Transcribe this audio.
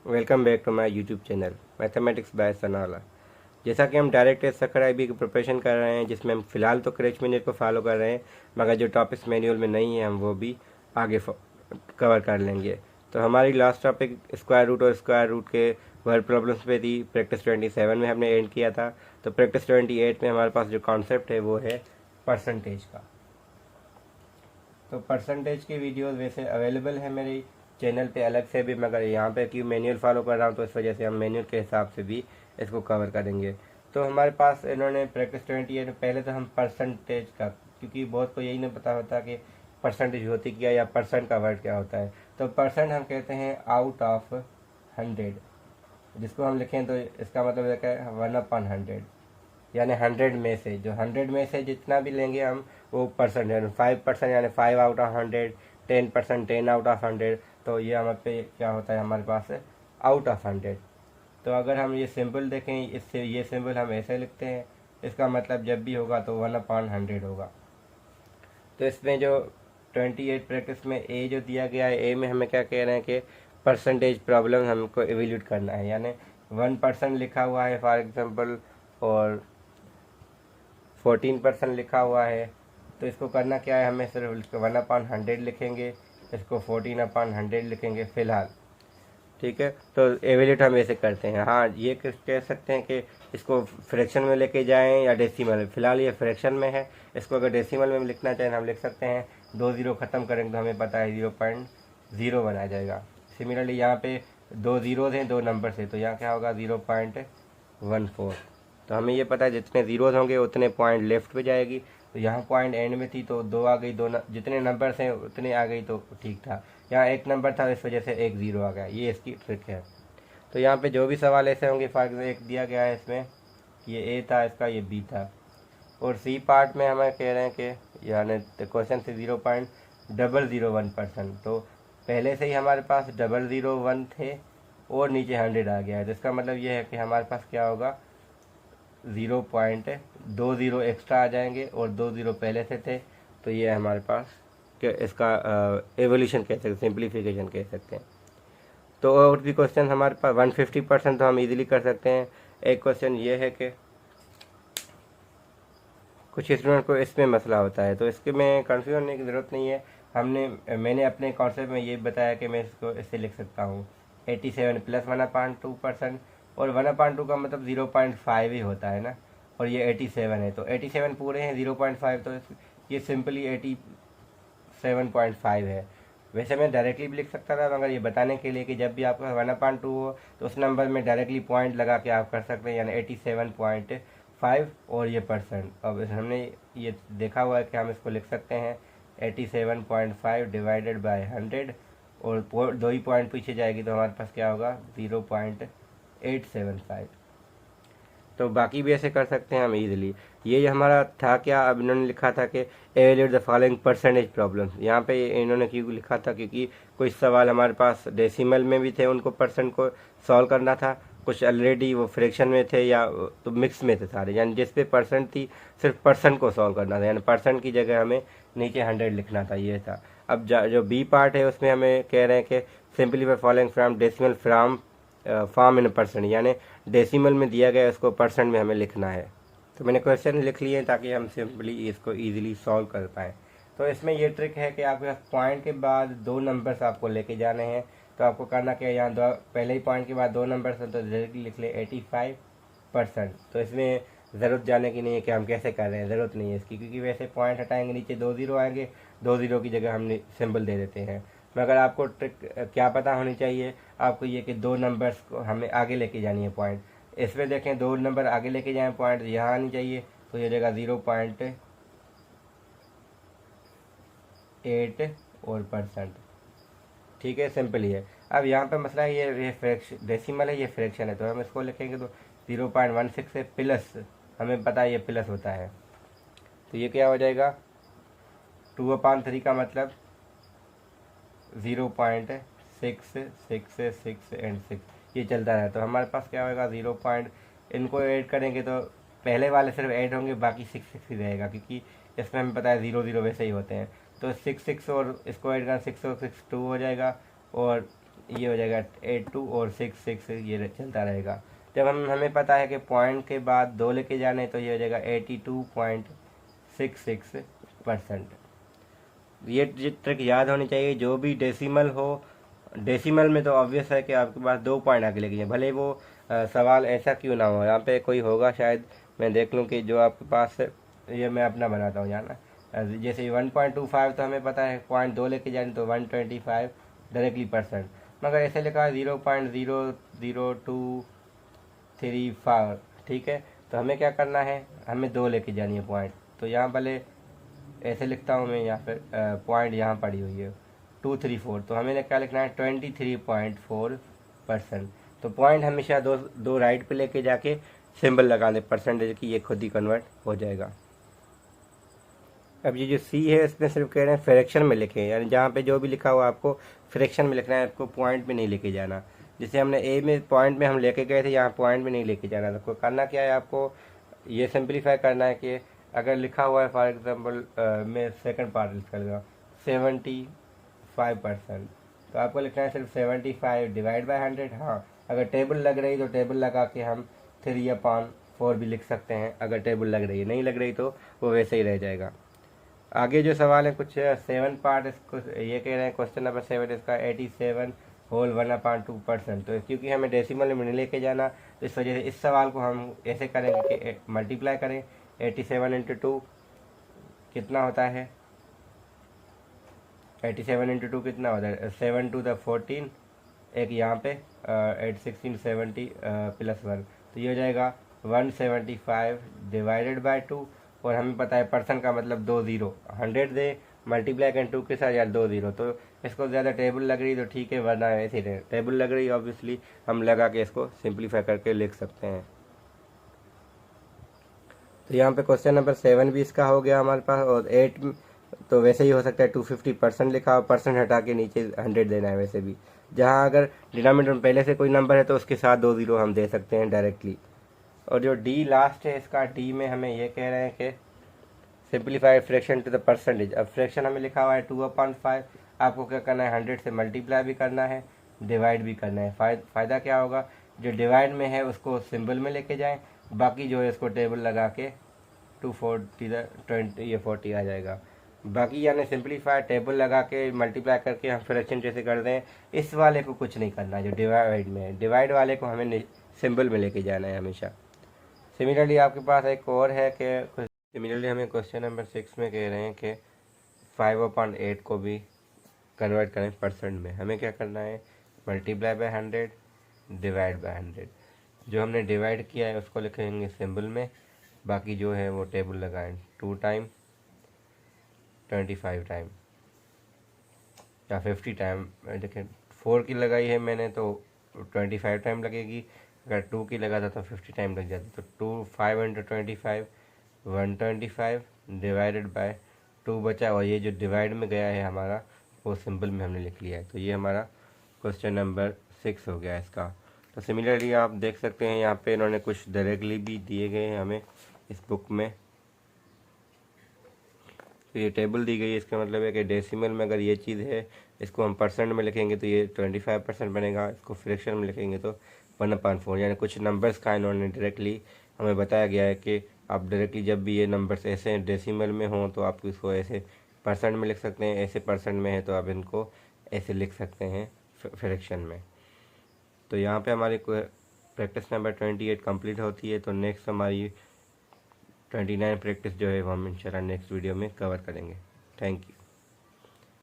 Welcome back to my YouTube channel mathematics by Sanala. जैसा कि हम डायरेक्ट सब्सक्राइब की प्रिपरेशन कर रहे हैं, जिसमें हम फिलहाल तो क्रैच मिनट को फॉलो कर रहे हैं, मगर जो टॉपिक्स मैनुअल में नहीं है हम वो भी आगे कवर कर लेंगे। तो हमारी लास्ट टॉपिक स्क्वायर रूट और स्क्वायर रूट के वर्ड प्रॉब्लम्स पे थी। प्रैक्टिस 27 में हमने एंड किया था। तो प्रैक्टिस 28 में हमारे पास जो कॉन्सेप्ट है वो है परसेंटेज का। तो परसेंटेज की वीडियोस वैसे अवेलेबल है मेरे चैनल पे अलग से भी, मगर यहाँ पे क्यों मैनुअल फॉलो कर रहा हूँ तो इस वजह से हम मैनुअल के हिसाब से भी इसको कवर करेंगे। तो हमारे पास इन्होंने प्रैक्टिस 28 में पहले तो हम परसेंटेज का, क्योंकि बहुत को यही नहीं पता होता कि परसेंटेज होती क्या या परसेंट का वर्ड क्या होता है। तो परसेंट हम कहते हैं आउट ऑफ 100, जिसको हम लिखें तो इसका मतलब है 1/100, यानी 100 में से, जो 100 में से जितना भी लेंगे हम वो परसेंट है। 5% यानी 5/100, 10% 10/100। तो ये हमारे पे क्या होता है, हमारे पास आउट ऑफ 100। तो अगर हम ये सिंबल देखें, इससे ये सिंबल हम ऐसे लिखते हैं, इसका मतलब जब भी होगा तो 1/100 होगा। तो इसमें जो 28 प्रैक्टिस में ए जो दिया गया है, ए में हमें क्या कह रहे हैं कि परसेंटेज प्रॉब्लम हमको एवेल्यूट करना है, यानी 1% लिखा हुआ है फॉर एग्जांपल और 14% लिखा हुआ है। तो इसको करना क्या है, हमें सिर्फ 1/100 लिखेंगे, इसको 14/100 लिखेंगे फ़िलहाल। ठीक है, तो एवेल्यूट हम ऐसे करते हैं। हाँ, ये कह सकते हैं कि इसको फ्रैक्शन में लेके जाएं या डेसिमल में। फ़िलहाल ये फ्रैक्शन में है, इसको अगर डेसिमल में लिखना चाहें हम लिख सकते हैं। 2 ज़ीरो ख़त्म करेंगे तो हमें पता है 0.0 बना जाएगा। सिमिलरली यहाँ पे 2 ज़ीरोज़ हैं, 2 नंबर से, तो यहाँ क्या होगा 0.14। तो हमें ये पता है जितने ज़ीरोज़ होंगे उतने पॉइंट लेफ्ट पे जाएगी। तो यहाँ पॉइंट एंड में थी तो 2 आ गई, जितने नंबर्स हैं उतने आ गई तो ठीक था। यहाँ एक नंबर था, इस वजह से एक 0 आ गया। ये इसकी ट्रिक है। तो यहाँ पे जो भी सवाल ऐसे होंगे, फॉर एग्जाम्पल एक दिया गया है इसमें, ये ए था, इसका ये बी था। और सी पार्ट में हमें कह रहे हैं कि यानी क्वेश्चन से 0.001%। तो पहले से ही हमारे पास 001 थे और नीचे 100 आ गया है। तो इसका मतलब ये है कि हमारे पास क्या होगा, 0.20 एक्स्ट्रा आ जाएंगे और 2 ज़ीरो पहले से थे। तो ये हमारे पास कि इसका एवोल्यूशन कह सकते हैं, सिंप्लीफिकेशन कह सकते हैं। तो और भी क्वेश्चन हमारे पास 150% तो हम इजीली कर सकते हैं। एक क्वेश्चन ये है कि कुछ स्टूडेंट को इसमें मसला होता है, तो इसके में कंफ्यूज होने की ज़रूरत नहीं है। मैंने अपने कॉन्सेप्ट में ये बताया कि मैं इसको इससे लिख सकता हूँ 87 + 1/2%। और 1/2 का मतलब 0.5 ही होता है ना, और ये 87 है, तो 87 पूरे हैं, 0.5 तो ये सिंपली 87.5 है। वैसे मैं डायरेक्टली भी लिख सकता था, मगर ये बताने के लिए कि जब भी आपका 1/2 हो तो उस नंबर में डायरेक्टली पॉइंट लगा के आप कर सकते हैं, यानी 87.5 और ये परसेंट। अब हमने ये देखा हुआ है कि हम इसको लिख सकते हैं 87.5 डिवाइडेड बाय 100, और 2 ही पॉइंट पीछे जाएगी तो हमारे पास क्या होगा 0.875। तो बाकी भी ऐसे कर सकते हैं हम इजीली। ये हमारा था क्या, अब इन्होंने लिखा था कि evaluate the following percentage problems. यहाँ पे इन्होंने क्यों लिखा था, क्योंकि कुछ सवाल हमारे पास डेसिमल में भी थे, उनको परसेंट को सॉल्व करना था। कुछ ऑलरेडी वो फ्रैक्शन में थे या तो मिक्स में थे सारे, यानी जिस पे परसेंट थी सिर्फ परसेंट को सॉल्व करना था, यानी परसेंट की जगह हमें नीचे 100 लिखना था, ये था। अब जो बी पार्ट है उसमें हमें कह रहे हैं कि simplify following from decimal from form in percent, यानी डेसिमल में दिया गया उसको परसेंट में हमें लिखना है। तो मैंने क्वेश्चन लिख लिए ताकि हम सिंपली इसको इजीली सॉल्व कर पाएँ। तो इसमें ये ट्रिक है कि आपके पास पॉइंट के बाद 2 नंबर्स आपको लेके जाने हैं। तो आपको करना क्या है, यहाँ पहले ही पॉइंट के बाद 2 नंबर्स हैं तो डायरेक्टली लिख ले 85%। तो इसमें ज़रूरत जाने की नहीं है कि हम कैसे कर रहे हैं, ज़रूरत नहीं है इसकी, क्योंकि वैसे पॉइंट हटाएंगे नीचे 2 ज़ीरो आएंगे, 2 ज़ीरो की जगह हम सिंबल दे देते हैं। मगर आपको ट्रिक क्या पता होनी चाहिए, आपको ये कि 2 नंबर्स को हमें आगे लेके जानी है पॉइंट। इसमें देखें 2 नंबर आगे लेके जाएं पॉइंट यहाँ आनी चाहिए, तो ये जगह 0.8 और परसेंट। ठीक है, सिंपल ही है। अब यहाँ पे मसला है, ये फ्रैक्शन डेसिमल है, ये फ्रैक्शन है, तो हम इसको लिखेंगे तो 0.16 से प्लस, हमें पता है ये प्लस होता है, तो ये क्या हो जाएगा 2/3 का मतलब 0.666 एंड 6, ये चलता है। तो हमारे पास क्या होगा 0 पॉइंट, इनको ऐड करेंगे तो पहले वाले सिर्फ ऐड होंगे, बाकी 6 ही रहेगा, क्योंकि इसमें हमें पता है 0 0 वैसे ही होते हैं। तो 6 6 और इसको ऐड करना 6 और 6 2 हो जाएगा, और ये हो जाएगा 82 और 66 ये चलता रहेगा। जब हमें पता है कि पॉइंट के बाद 2 लेके जाने तो ये हो जाएगा 82.66%। ये ट्रिक याद होनी चाहिए। जो भी डेसिमल हो, डेसिमल में तो ऑब्वियस है कि आपके पास 2 पॉइंट आगे लेके जाए, भले वो सवाल ऐसा क्यों ना हो। यहाँ पे कोई होगा शायद, मैं देख लूँ कि जो आपके पास है, ये मैं अपना बनाता हूँ यहाँ ना। जैसे 1.25 तो हमें पता है पॉइंट 2 लेके जाने तो 125 डायरेक्टली %, मगर ऐसे लिखा है 0.00235। ठीक है, तो हमें क्या करना है, हमें 2 लेके जानी है पॉइंट। तो यहाँ भले ऐसे लिखता हूँ मैं, यहाँ पर पॉइंट यहाँ पड़ी हुई है 234, तो हमें क्या लिखना है 23.4%। तो पॉइंट हमेशा दो राइट पे लेके जाके सिंबल लगा दे परसेंटेज की, ये खुद ही कन्वर्ट हो जाएगा। अब ये जो सी है इसमें सिर्फ कह रहे हैं फ्रैक्शन में लिखें, यानी जहाँ पे जो भी लिखा हुआ आपको फ्रैक्शन में लिखना है, आपको पॉइंट में नहीं लेके जाना। जैसे हमने ए में पॉइंट में हम लेके गए थे, यहाँ पॉइंट में नहीं लेके जाना। तो करना क्या है, आपको ये सिंप्लीफाई करना है कि अगर लिखा हुआ है फॉर एग्जाम्पल मैं सेकंड पार्ट लिख लूँगा 75%, तो आपको लिखना है सिर्फ 75 डिवाइड बाई 100। हाँ, अगर टेबल लग रही तो टेबल लगा के हम 3/4 भी लिख सकते हैं। अगर टेबल लग रही है, नहीं लग रही तो वो वैसे ही रह जाएगा। आगे जो सवाल है कुछ 7 पार्ट, इसको ये कह रहे हैं क्वेश्चन नंबर 7 इसका 87 होल 1/2%। तो क्योंकि हमें डेसिमल में नहीं लेके जाना, तो इस वजह से इस सवाल को हम ऐसे करेंगे कि मल्टीप्लाई करें। 87 × 2 कितना होता है, 87 × 2 कितना होता है, 7 × 2 = 14, एक यहाँ पे 8 16 70 +1, तो ये हो जाएगा 175 डिवाइडेड बाय 2। और हमें पता है परसेंट का मतलब 2 0, 100 दे मल्टीप्लाई करें 2 के साथ या 2 0, तो इसको ज़्यादा टेबल लग रही तो ठीक है, वरना ऐसे ही टेबल लग रही ऑब्वियसली हम लगा के इसको सिंप्लीफाई करके लिख सकते हैं। तो यहाँ पे क्वेश्चन नंबर 7 भी इसका हो गया हमारे पास, और 8 तो वैसे ही हो सकता है 250% लिखा, परसेंट हटा के नीचे 100 देना है। वैसे भी जहाँ अगर डिनोमिनेटर में पहले से कोई नंबर है तो उसके साथ 2 0 हम दे सकते हैं डायरेक्टली। और जो डी लास्ट है इसका, डी में हमें ये कह रहे हैं कि simplified fraction to the percentage. अब फ्रैक्शन हमें लिखा हुआ है 2/5, आपको क्या करना है 100 से मल्टीप्लाई भी करना है, डिवाइड भी करना है। फ़ायदा क्या होगा, जो डिवाइड में है उसको सिंबल में लेके जाएं, बाकी जो है इसको टेबल लगा के 40 आ जाएगा। बाकी यानी सिंप्लीफाई टेबल लगा के मल्टीप्लाई करके हम फ्रैक्शन जैसे कर दें। इस वाले को कुछ नहीं करना जो डिवाइड में है, डिवाइड वाले को हमें सिंबल में लेके जाना है हमेशा। सिमिलरली आपके पास एक और है कि सिमिलरली हमें क्वेश्चन नंबर 6 में कह रहे हैं कि 5/8 को भी कन्वर्ट करें परसेंट में। हमें क्या करना है, मल्टीप्लाई बाय 100 डिवाइड बाय 100। जो हमने डिवाइड किया है उसको लिखेंगे सिंबल में, बाकी जो है वो टेबल लगाएं 2 टाइम 25 टाइम या 50 टाइम। देखिए 4 की लगाई है मैंने तो 25 टाइम लगेगी, अगर 2 की लगा था तो 50 टाइम लग जाती। तो 5 × 25 125 डिवाइडेड बाय 2 बचा, और ये जो डिवाइड में गया है हमारा वो सिंबल में हमने लिख लिया है। तो ये हमारा क्वेश्चन नंबर 6 हो गया इसका। तो सिमिलरली आप देख सकते हैं यहाँ पे इन्होंने कुछ डायरेक्टली भी दिए गए हैं हमें इस बुक में। तो ये टेबल दी गई है, इसका मतलब है कि डेसिमल में अगर ये चीज़ है, इसको हम परसेंट में लिखेंगे तो ये 25% बनेगा, इसको फ्रैक्शन में लिखेंगे तो 1/4। यानी कुछ नंबर्स का इन्होंने डायरेक्टली हमें बताया गया है कि आप डायरेक्टली जब भी ये नंबर्स ऐसे डेसिमल में हों तो आप इसको ऐसे परसेंट में लिख सकते हैं, ऐसे परसेंट में है तो आप इनको ऐसे लिख सकते हैं फ्रैक्शन में। तो यहाँ पे हमारी प्रैक्टिस नंबर 28 कंप्लीट होती है। तो नेक्स्ट हमारी 29 प्रैक्टिस जो है वो हम इंशाल्लाह नेक्स्ट वीडियो में कवर करेंगे। Thank you.